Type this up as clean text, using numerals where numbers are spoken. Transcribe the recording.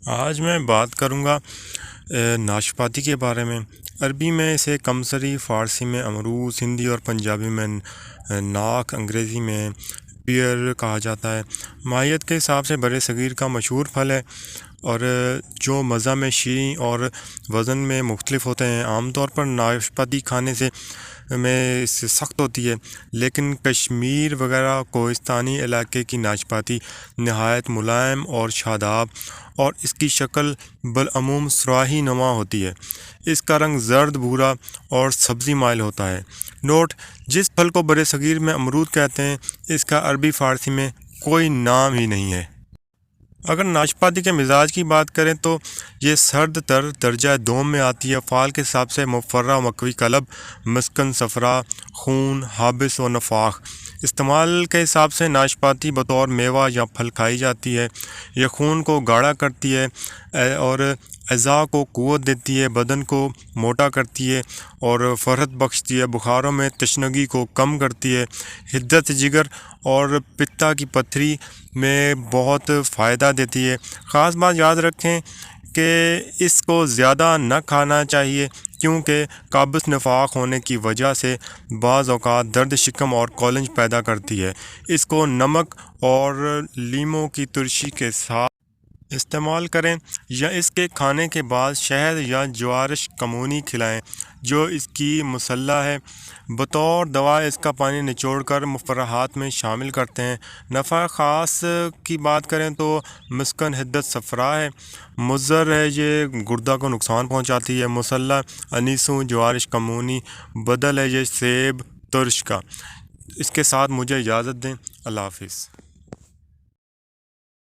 آج میں بات کروں گا ناشپاتی کے بارے میں۔ عربی میں اسے کمثری، فارسی میں امروز، ہندی اور پنجابی میں ناک، انگریزی میں پیئر کہا جاتا ہے۔ ماہیت کے حساب سے برِ صغیر کا مشہور پھل ہے اور جو مزہ میں شیریں اور وزن میں مختلف ہوتے ہیں۔ عام طور پر ناشپاتی کھانے سے اس سے سخت ہوتی ہے، لیکن کشمیر وغیرہ کوہستانی علاقے کی ناشپاتی نہایت ملائم اور شاداب اور اس کی شکل بالعموم سراہی نما ہوتی ہے۔ اس کا رنگ زرد، بھورا اور سبزی مائل ہوتا ہے۔ نوٹ: جس پھل کو برِ صغیر میں امرود کہتے ہیں، اس کا عربی فارسی میں کوئی نام ہی نہیں ہے۔ اگر ناشپاتی کے مزاج کی بات کریں تو یہ سرد تر درجہ دوم میں آتی ہے۔ فعال کے حساب سے مفرہ، مکوی قلب، مسکن، صفرا، خون، حابس و نفاخ۔ استعمال کے حساب سے ناشپاتی بطور میوہ یا پھل کھائی جاتی ہے۔ یہ خون کو گاڑھا کرتی ہے اور اعضاء کو قوت دیتی ہے، بدن کو موٹا کرتی ہے اور فرحت بخشتی ہے، بخاروں میں تشنگی کو کم کرتی ہے، حدت جگر اور پتہ کی پتھری میں بہت فائدہ دیتی ہے۔ خاص بات یاد رکھیں کہ اس کو زیادہ نہ کھانا چاہیے، کیونکہ قابض نفاخ ہونے کی وجہ سے بعض اوقات درد شکم اور کولنج پیدا کرتی ہے۔ اس کو نمک اور لیموں کی ترشی کے ساتھ استعمال کریں یا اس کے کھانے کے بعد شہد یا جوارش کمونی کھلائیں جو اس کی مصلح ہے۔ بطور دوا اس کا پانی نچوڑ کر مفرحات میں شامل کرتے ہیں۔ نفع خاص کی بات کریں تو مسکن حدت صفرا ہے، مضر ہے، یہ گردہ کو نقصان پہنچاتی ہے۔ مصلح انیسوں جوارش کمونی بدل ہے یہ سیب ترش کا۔ اس کے ساتھ مجھے اجازت دیں۔ اللہ حافظ۔